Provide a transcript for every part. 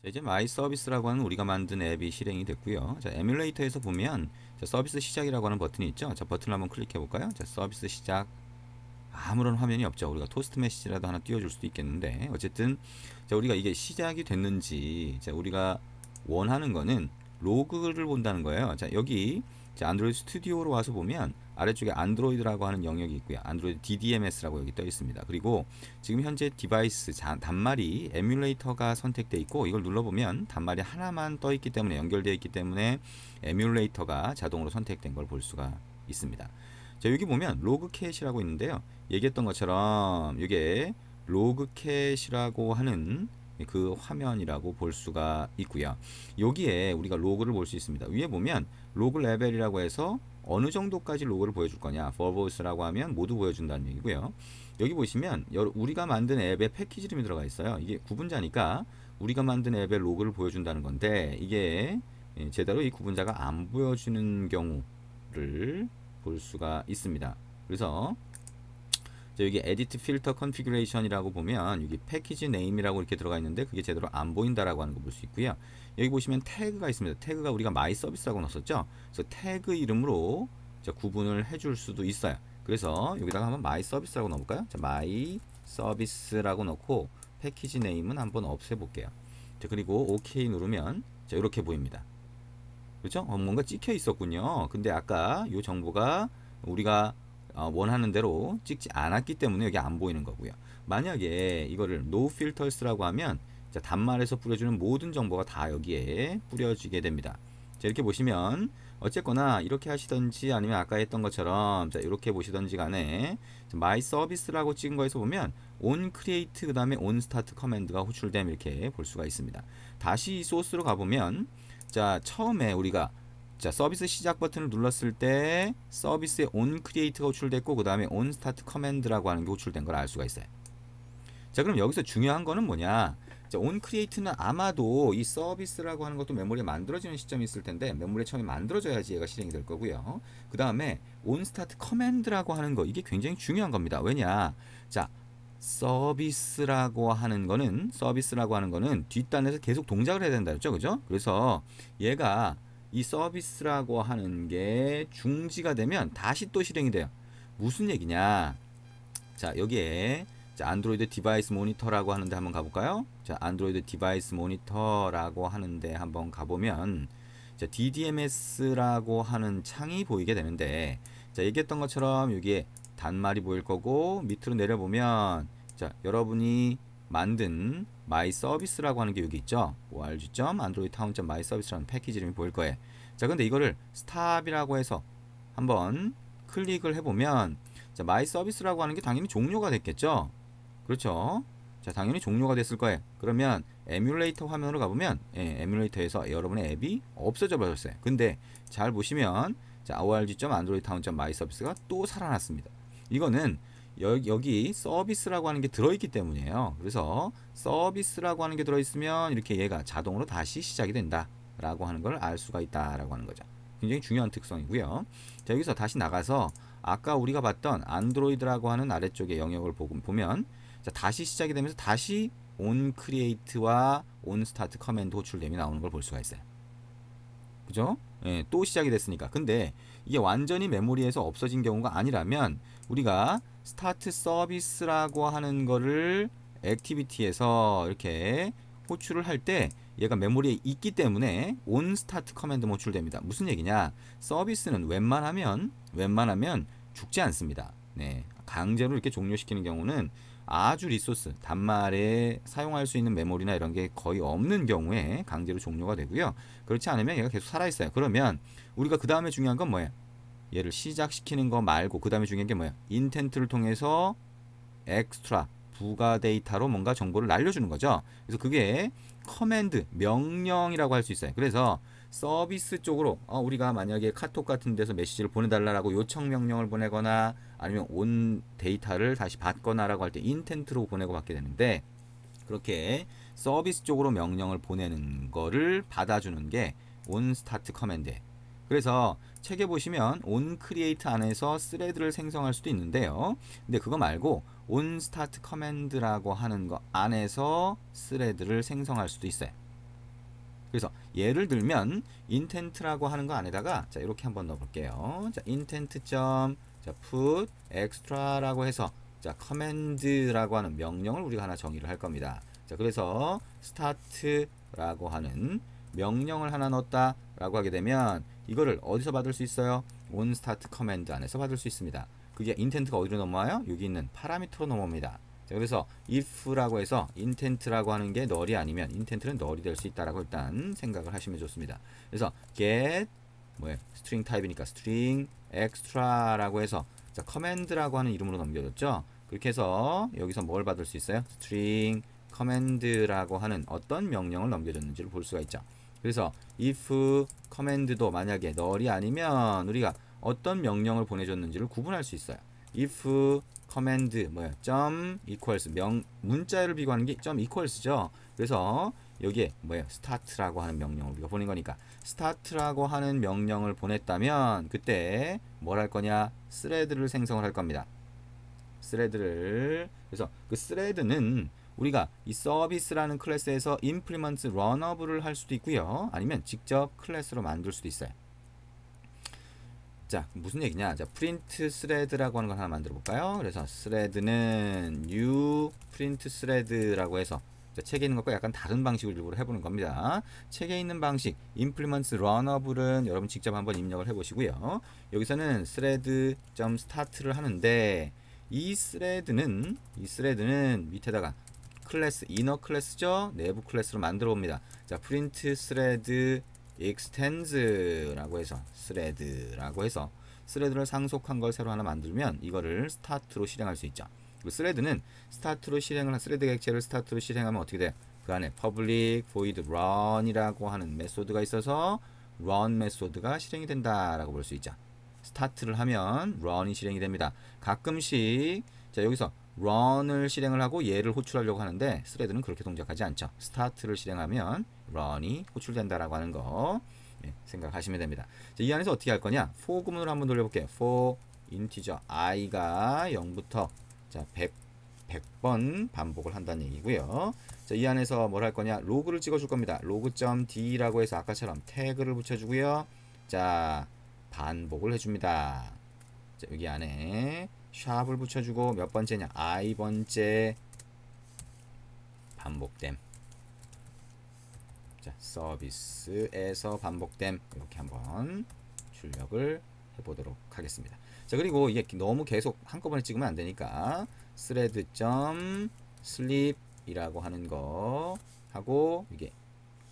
자, 이제 마이 서비스라고 하는 우리가 만든 앱이 실행이 됐고요. 자, 에뮬레이터에서 보면 자, 서비스 시작이라고 하는 버튼이 있죠. 자, 버튼을 한번 클릭해 볼까요? 자, 서비스 시작. 아무런 화면이 없죠. 우리가 토스트 메시지라도 하나 띄워줄 수도 있겠는데 어쨌든 자, 우리가 이게 시작이 됐는지 자, 우리가 원하는 거는 로그를 본다는 거예요. 자, 여기 자, 안드로이드 스튜디오로 와서 보면 아래쪽에 안드로이드라고 하는 영역이 있고요. 안드로이드 DDMS라고 여기 떠 있습니다. 그리고 지금 현재 디바이스 단말이 에뮬레이터가 선택되어 있고 이걸 눌러보면 단말이 하나만 떠 있기 때문에 연결되어 있기 때문에 에뮬레이터가 자동으로 선택된 걸 볼 수가 있습니다. 자, 여기 보면 로그캣이라고 있는데요. 얘기했던 것처럼 이게 로그캣이라고 하는 그 화면이라고 볼 수가 있고요. 여기에 우리가 로그를 볼 수 있습니다. 위에 보면 로그 레벨이라고 해서 어느 정도까지 로그를 보여줄 거냐, 버보스라고 하면 모두 보여준다는 얘기고요. 여기 보시면 우리가 만든 앱에 패키지 이름이 들어가 있어요. 이게 구분자니까 우리가 만든 앱의 로그를 보여준다는 건데 이게 제대로 이 구분자가 안 보여주는 경우를 볼 수가 있습니다. 그래서 여기 에디트 필터 컨피그레이션이라고 보면 여기 패키지 네임이라고 이렇게 들어가 있는데 그게 제대로 안 보인다라고 하는 거 볼 수 있고요. 여기 보시면 태그가 있습니다. 태그가 우리가 마이 서비스라고 넣었었죠. 그래서 태그 이름으로 구분을 해줄 수도 있어요. 그래서 여기다가 한번 마이 서비스라고 넣어볼까요? 자, 마이 서비스라고 넣고 패키지 네임은 한번 없애볼게요. 자, 그리고 OK 누르면 자, 이렇게 보입니다. 그렇죠? 뭔가 찍혀 있었군요. 근데 아까 이 정보가 우리가 원하는 대로 찍지 않았기 때문에 여기 안 보이는 거고요. 만약에 이거를 No Filters라고 하면 자, 단말에서 뿌려주는 모든 정보가 다 여기에 뿌려지게 됩니다. 자, 이렇게 보시면 어쨌거나 이렇게 하시던지 아니면 아까 했던 것처럼 자, 이렇게 보시던지 간에 My Service라고 찍은 거에서 보면 on create 그 다음에 on start 커맨드가 호출됨 이렇게 볼 수가 있습니다. 다시 소스로 가보면 자, 처음에 우리가 자, 서비스 시작 버튼을 눌렀을 때 서비스에 on create가 호출됐고 그 다음에 on start command라고 하는 게 호출된 걸 알 수가 있어요. 자, 그럼 여기서 중요한 거는 뭐냐? 자, on create는 아마도 이 서비스라고 하는 것도 메모리에 만들어지는 시점이 있을 텐데 메모리에 처음에 만들어져야지 얘가 실행이 될 거고요. 그 다음에 on start command라고 하는 거 이게 굉장히 중요한 겁니다. 왜냐? 자, 서비스라고 하는 거는 뒷단에서 계속 동작을 해야 된다 했죠. 그죠? 그래서 얘가 이 서비스라고 하는 게 중지가 되면 다시 또 실행이 돼요. 무슨 얘기냐? 자, 여기에 자, 안드로이드 디바이스 모니터라고 하는데 한번 가볼까요? 자, 안드로이드 디바이스 모니터라고 하는데 한번 가보면 자, DDMS라고 하는 창이 보이게 되는데 자, 얘기했던 것처럼 여기에 단말이 보일 거고 밑으로 내려보면 자, 여러분이 만든 마이 서비스라고 하는 게 여기 있죠. org.androidtown.myservice라는 패키지 이름이 보일 거예요. 자, 근데 이거를 스탑이라고 해서 한번 클릭을 해보면 자, 마이 서비스라고 하는 게 당연히 종료가 됐겠죠. 그렇죠. 자, 당연히 종료가 됐을 거예요. 그러면 에뮬레이터 화면으로 가보면 에뮬레이터에서 여러분의 앱이 없어져 버렸어요. 근데 잘 보시면 자, org.androidtown.myservice가 또 살아났습니다. 이거는 여기 서비스라고 하는 게 들어있기 때문이에요. 그래서 서비스라고 하는 게 들어있으면 이렇게 얘가 자동으로 다시 시작이 된다 라고 하는 걸 알 수가 있다라고 하는 거죠. 굉장히 중요한 특성이고요. 자, 여기서 다시 나가서 아까 우리가 봤던 안드로이드라고 하는 아래쪽의 영역을 보면 자, 다시 시작이 되면서 다시 on create와 on start command 호출됨이 나오는 걸 볼 수가 있어요. 그죠? 예, 또 시작이 됐으니까. 근데 이게 완전히 메모리에서 없어진 경우가 아니라면 우리가 스타트 서비스라고 하는 거를 액티비티에서 이렇게 호출을 할 때 얘가 메모리에 있기 때문에 on start command 호출됩니다. 무슨 얘기냐? 서비스는 웬만하면 죽지 않습니다. 네, 강제로 이렇게 종료시키는 경우는 아주 리소스, 단말에 사용할 수 있는 메모리나 이런 게 거의 없는 경우에 강제로 종료가 되고요. 그렇지 않으면 얘가 계속 살아있어요. 그러면 우리가 그 다음에 중요한 건 뭐예요? 얘를 시작시키는 거 말고 그 다음에 중요한 게 뭐예요? 인텐트를 통해서 엑스트라 부가 데이터로 뭔가 정보를 날려주는 거죠. 그래서 그게 커맨드, 명령이라고 할 수 있어요. 그래서 서비스 쪽으로 우리가 만약에 카톡 같은 데서 메시지를 보내달라고 요청 명령을 보내거나 아니면 온 데이터를 다시 받거나 라고 할 때 인텐트로 보내고 받게 되는데 그렇게 서비스 쪽으로 명령을 보내는 거를 받아주는 게 on start command. 그래서 책에 보시면 on create 안에서 스레드를 생성할 수도 있는데요. 근데 그거 말고 on start command라고 하는 거 안에서 스레드를 생성할 수도 있어요. 그래서 예를 들면 intent라고 하는 거 안에다가 자 이렇게 한번 넣어볼게요. 자 intent 점 자 put extra라고 해서 자 command라고 하는 명령을 우리가 하나 정의를 할 겁니다. 자 그래서 start라고 하는 명령을 하나 넣었다라고 하게 되면 이거를 어디서 받을 수 있어요? on start command 안에서 받을 수 있습니다. 그게 intent가 어디로 넘어와요? 여기 있는 파라미터로 넘어옵니다. 자, 그래서 if라고 해서 intent라고 하는 게 널이 아니면 intent는 널이 될 수 있다라고 일단 생각을 하시면 좋습니다. 그래서 get 뭐예요? string 타입이니까 string extra라고 해서 자, command라고 하는 이름으로 넘겨줬죠. 그렇게 해서 여기서 뭘 받을 수 있어요? string command라고 하는 어떤 명령을 넘겨줬는지를 볼 수가 있죠. 그래서 if command도 만약에 널이 아니면 우리가 어떤 명령을 보내줬는지를 구분할 수 있어요. if command 뭐야? 점 equals 문자를 비교하는 게 점 equals죠. 그래서 여기에 뭐예요? start라고 하는 명령을 우리가 보낸 거니까 start라고 하는 명령을 보냈다면 그때 뭘 할 거냐? thread를 생성을 할 겁니다. thread를 그래서 그 thread는 우리가 이 서비스라는 클래스에서 implement runup을 할 수도 있고요. 아니면 직접 클래스로 만들 수도 있어요. 자, 무슨 얘기냐? 자, print thread라고 하는 걸 하나 만들어 볼까요? 그래서 thread는 new print thread라고 해서 자, 책에 있는 것과 약간 다른 방식을 일부러 해보는 겁니다. 책에 있는 방식 implement runup은 여러분 직접 한번 입력을 해보시고요. 여기서는 thread.start를 하는데 이 thread는 밑에다가 클래스 이너 클래스죠. 내부 클래스로 만들어 봅니다. 자, print thread extens라고 해서 thread를 상속한 걸 새로 하나 만들면 이거를 start로 실행할 수 있죠. 그 thread는 start로 실행을 한 thread 객체를 start로 실행하면 어떻게 돼요? 그 안에 public void run이라고 하는 메소드가 있어서 run 메소드가 실행이 된다라고 볼 수 있죠. start를 하면 run이 실행이 됩니다. 가끔씩 자 여기서 run을 실행을 하고 얘를 호출하려고 하는데 thread는 그렇게 동작하지 않죠. start를 실행하면 run이 호출된다라고 하는 거 생각하시면 됩니다. 자, 이 안에서 어떻게 할 거냐? for 구문으로 한번 돌려볼게요. for integer i가 0부터 자 100번 반복을 한다는 얘기고요. 자, 이 안에서 뭘 할 거냐? 로그를 찍어줄 겁니다. log.d라고 해서 아까처럼 태그를 붙여주고요. 자 반복을 해줍니다. 자, 여기 안에 샵을 붙여주고 몇 번째냐? i번째 반복됨. 자, 서비스에서 반복됨 이렇게 한번 출력을 해보도록 하겠습니다. 자, 그리고 이게 너무 계속 한꺼번에 찍으면 안 되니까 thread.sleep이라고 하는 거 하고 이게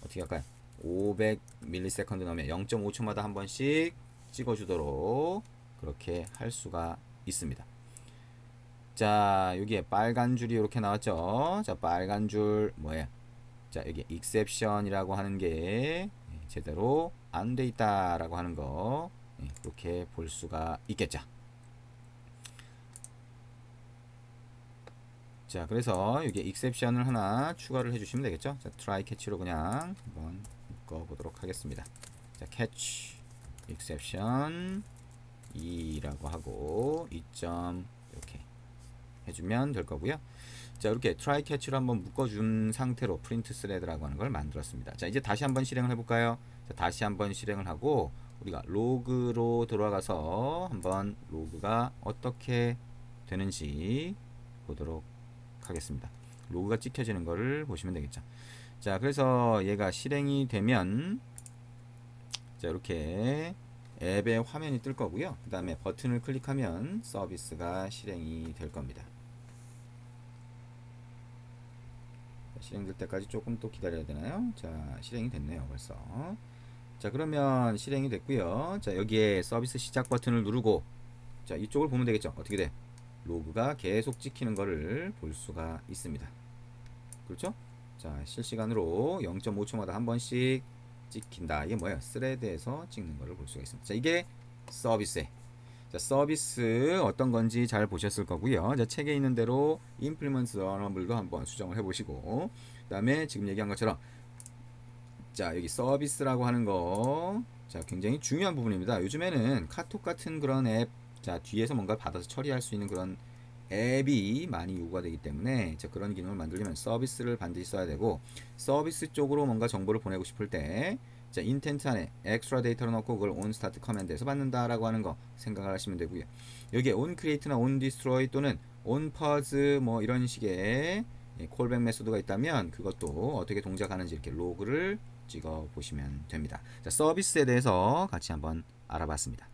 어떻게 할까요? 500ms 넣으면 0.5초마다 한 번씩 찍어주도록 그렇게 할 수가 있습니다. 자, 여기에 빨간 줄이 이렇게 나왔죠. 자, 빨간 줄 뭐예요? 자, 여기 exception이라고 하는 게 제대로 안 돼 있다라고 하는 거 이렇게 볼 수가 있겠죠. 자, 그래서 여기 exception을 하나 추가를 해주시면 되겠죠. 자, try catch로 그냥 한번 묶어 보도록 하겠습니다. 자, catch exception 2라고 하고 2점 이렇게 해주면 될 거고요. 자, 이렇게 try catch로 한번 묶어준 상태로 print thread라고 하는 걸 만들었습니다. 자, 이제 다시 한번 실행을 해볼까요? 자, 다시 한번 실행을 하고 우리가 로그로 들어가서 한번 로그가 어떻게 되는지 보도록 하겠습니다. 로그가 찍혀지는 거를 보시면 되겠죠. 자, 그래서 얘가 실행이 되면 자, 이렇게 앱의 화면이 뜰 거고요. 그 다음에 버튼을 클릭하면 서비스가 실행이 될 겁니다. 실행될 때까지 조금 또 기다려야 되나요? 자, 실행이 됐네요, 벌써. 자, 그러면 실행이 됐고요. 자, 여기에 서비스 시작 버튼을 누르고 자, 이쪽을 보면 되겠죠. 어떻게 돼? 로그가 계속 찍히는 거를 볼 수가 있습니다. 그렇죠? 자, 실시간으로 0.5초마다 한 번씩 찍힌다. 이게 뭐예요? 스레드에서 찍는 거를 볼 수가 있습니다. 자, 이게 서비스에 자, 서비스 어떤 건지 잘 보셨을 거고요. 자, 책에 있는 대로 implement runable도 한번 수정을 해보시고, 그 다음에 지금 얘기한 것처럼, 자, 여기 서비스라고 하는 거, 자, 굉장히 중요한 부분입니다. 요즘에는 카톡 같은 그런 앱, 자, 뒤에서 뭔가 받아서 처리할 수 있는 그런 앱이 많이 요구가 되기 때문에 자, 그런 기능을 만들려면 서비스를 반드시 써야 되고, 서비스 쪽으로 뭔가 정보를 보내고 싶을 때 자, 인텐트 안에 엑스트라 데이터를 넣고 그걸 on start 커맨드에서 받는다라고 하는 거 생각을 하시면 되고요. 여기에 on create나 on destroy 또는 on pause 뭐 이런 식의 콜백 메소드가 있다면 그것도 어떻게 동작하는지 이렇게 로그를 찍어 보시면 됩니다. 자, 서비스에 대해서 같이 한번 알아봤습니다.